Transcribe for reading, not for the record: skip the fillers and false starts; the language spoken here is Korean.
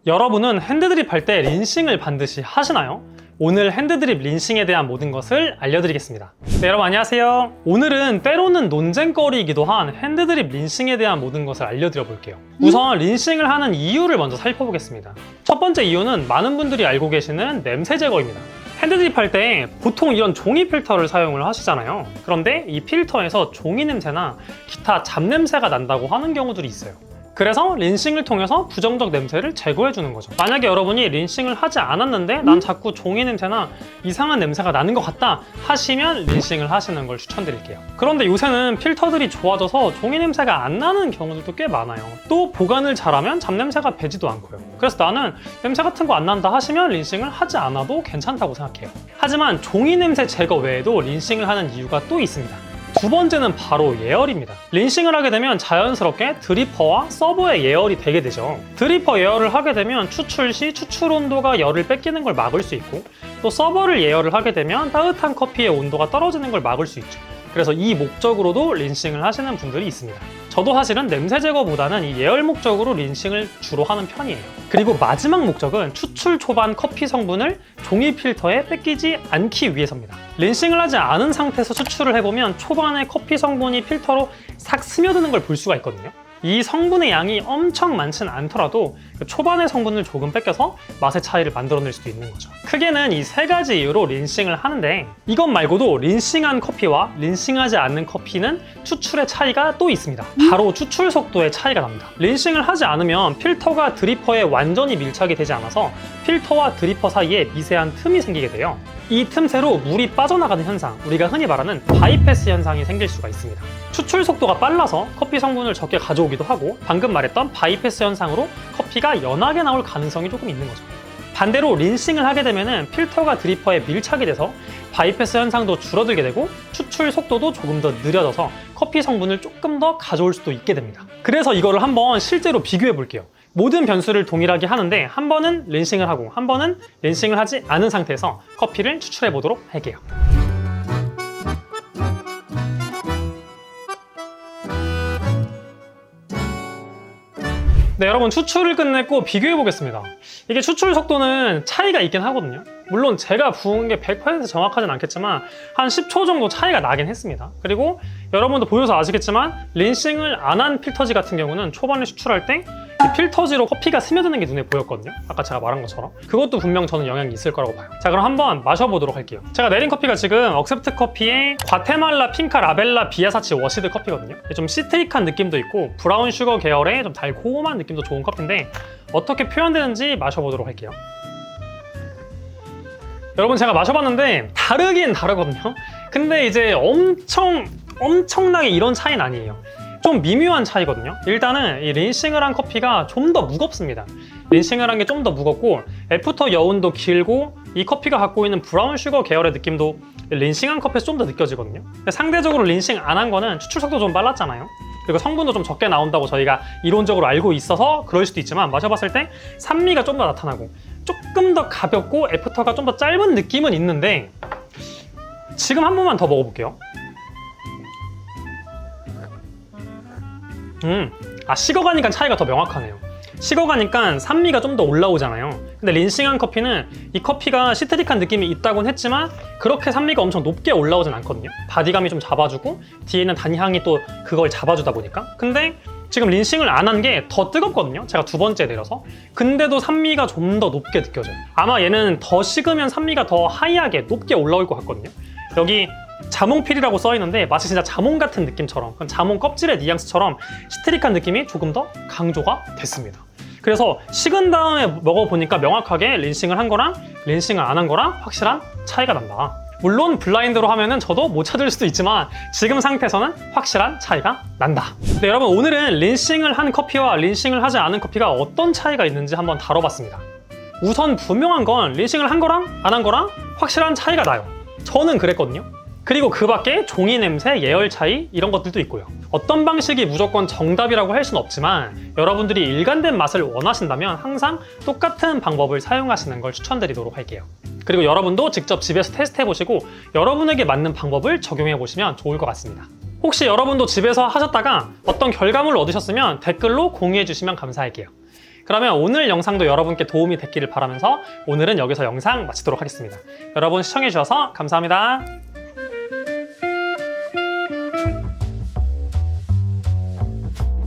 여러분은 핸드드립 할 때 린싱을 반드시 하시나요? 오늘 핸드드립 린싱에 대한 모든 것을 알려드리겠습니다. 네, 여러분 안녕하세요. 오늘은 때로는 논쟁거리이기도 한 핸드드립 린싱에 대한 모든 것을 알려드려 볼게요. 우선 린싱을 하는 이유를 먼저 살펴보겠습니다. 첫 번째 이유는 많은 분들이 알고 계시는 냄새 제거입니다. 핸드드립 할 때 보통 이런 종이 필터를 사용을 하시잖아요. 그런데 이 필터에서 종이 냄새나 기타 잡냄새가 난다고 하는 경우들이 있어요. 그래서 린싱을 통해서 부정적 냄새를 제거해 주는 거죠. 만약에 여러분이 린싱을 하지 않았는데 난 자꾸 종이 냄새나 이상한 냄새가 나는 것 같다 하시면 린싱을 하시는 걸 추천드릴게요. 그런데 요새는 필터들이 좋아져서 종이 냄새가 안 나는 경우들도 꽤 많아요. 또 보관을 잘하면 잡냄새가 배지도 않고요. 그래서 나는 냄새 같은 거 안 난다 하시면 린싱을 하지 않아도 괜찮다고 생각해요. 하지만 종이 냄새 제거 외에도 린싱을 하는 이유가 또 있습니다. 두 번째는 바로 예열입니다. 린싱을 하게 되면 자연스럽게 드리퍼와 서버의 예열이 되게 되죠. 드리퍼 예열을 하게 되면 추출 시 추출 온도가 열을 뺏기는 걸 막을 수 있고, 또 서버를 예열을 하게 되면 따뜻한 커피의 온도가 떨어지는 걸 막을 수 있죠. 그래서 이 목적으로도 린싱을 하시는 분들이 있습니다. 저도 사실은 냄새 제거보다는 이 예열 목적으로 린싱을 주로 하는 편이에요. 그리고 마지막 목적은 추출 초반 커피 성분을 종이 필터에 뺏기지 않기 위해서입니다. 린싱을 하지 않은 상태에서 추출을 해보면 초반에 커피 성분이 필터로 싹 스며드는 걸 볼 수가 있거든요. 이 성분의 양이 엄청 많지는 않더라도 초반의 성분을 조금 뺏겨서 맛의 차이를 만들어낼 수도 있는 거죠. 크게는 이 세 가지 이유로 린싱을 하는데, 이것 말고도 린싱한 커피와 린싱하지 않는 커피는 추출의 차이가 또 있습니다. 바로 추출 속도의 차이가 납니다. 린싱을 하지 않으면 필터가 드리퍼에 완전히 밀착이 되지 않아서 필터와 드리퍼 사이에 미세한 틈이 생기게 돼요. 이 틈새로 물이 빠져나가는 현상, 우리가 흔히 말하는 바이패스 현상이 생길 수가 있습니다. 추출 속도가 빨라서 커피 성분을 적게 가져오기도 하고, 방금 말했던 바이패스 현상으로 커피가 연하게 나올 가능성이 조금 있는 거죠. 반대로 린싱을 하게 되면 필터가 드리퍼에 밀착이 돼서 바이패스 현상도 줄어들게 되고 추출 속도도 조금 더 느려져서 커피 성분을 조금 더 가져올 수도 있게 됩니다. 그래서 이거를 한번 실제로 비교해 볼게요. 모든 변수를 동일하게 하는데 한 번은 린싱을 하고 한 번은 린싱을 하지 않은 상태에서 커피를 추출해 보도록 할게요. 네, 여러분 추출을 끝냈고 비교해 보겠습니다. 이게 추출 속도는 차이가 있긴 하거든요. 물론 제가 부은 게 100% 정확하진 않겠지만 한 10초 정도 차이가 나긴 했습니다. 그리고 여러분도 보셔서 아시겠지만 린싱을 안 한 필터지 같은 경우는 초반에 추출할 때 이 필터지로 커피가 스며드는 게 눈에 보였거든요. 아까 제가 말한 것처럼. 그것도 분명 저는 영향이 있을 거라고 봐요. 자, 그럼 한번 마셔보도록 할게요. 제가 내린 커피가 지금 억셉트 커피의 과테말라 핑카 라벨라 비아사치 워시드 커피거든요. 좀 시트릭한 느낌도 있고 브라운 슈거 계열의 좀 달콤한 느낌도 좋은 커피인데 어떻게 표현되는지 마셔보도록 할게요. 여러분, 제가 마셔봤는데 다르긴 다르거든요. 근데 이제 엄청나게 이런 차이는 아니에요. 좀 미묘한 차이거든요. 일단은 이 린싱을 한 커피가 좀 더 무겁습니다. 린싱을 한 게 좀 더 무겁고 애프터 여운도 길고 이 커피가 갖고 있는 브라운 슈거 계열의 느낌도 린싱한 커피에서 좀 더 느껴지거든요. 근데 상대적으로 린싱 안 한 거는 추출 속도 좀 빨랐잖아요. 그리고 성분도 좀 적게 나온다고 저희가 이론적으로 알고 있어서 그럴 수도 있지만 마셔봤을 때 산미가 좀 더 나타나고 조금 더 가볍고 애프터가 좀 더 짧은 느낌은 있는데, 지금 한 번만 더 먹어볼게요. 식어가니까 차이가 더 명확하네요. 식어가니까 산미가 좀 더 올라오잖아요. 근데 린싱한 커피는 이 커피가 시트릭한 느낌이 있다곤 했지만 그렇게 산미가 엄청 높게 올라오진 않거든요. 바디감이 좀 잡아주고 뒤에 있는 단향이 또 그걸 잡아주다 보니까. 근데 지금 린싱을 안 한 게 더 뜨겁거든요. 제가 두 번째 내려서. 근데도 산미가 좀 더 높게 느껴져요. 아마 얘는 더 식으면 산미가 더 하이하게 높게 올라올 것 같거든요. 여기 자몽필이라고 써있는데 마치 진짜 자몽 같은 느낌처럼, 자몽 껍질의 뉘앙스처럼 시트릭한 느낌이 조금 더 강조가 됐습니다. 그래서 식은 다음에 먹어보니까 명확하게 린싱을 한 거랑 린싱을 안 한 거랑 확실한 차이가 난다. 물론 블라인드로 하면은 저도 못 찾을 수도 있지만 지금 상태에서는 확실한 차이가 난다. 네, 여러분, 오늘은 린싱을 한 커피와 린싱을 하지 않은 커피가 어떤 차이가 있는지 한번 다뤄봤습니다. 우선 분명한 건 린싱을 한 거랑 안 한 거랑 확실한 차이가 나요. 저는 그랬거든요. 그리고 그 밖에 종이 냄새, 예열 차이 이런 것들도 있고요. 어떤 방식이 무조건 정답이라고 할 수는 없지만 여러분들이 일관된 맛을 원하신다면 항상 똑같은 방법을 사용하시는 걸 추천드리도록 할게요. 그리고 여러분도 직접 집에서 테스트해보시고 여러분에게 맞는 방법을 적용해보시면 좋을 것 같습니다. 혹시 여러분도 집에서 하셨다가 어떤 결과물을 얻으셨으면 댓글로 공유해주시면 감사할게요. 그러면 오늘 영상도 여러분께 도움이 됐기를 바라면서 오늘은 여기서 영상 마치도록 하겠습니다. 여러분 시청해주셔서 감사합니다.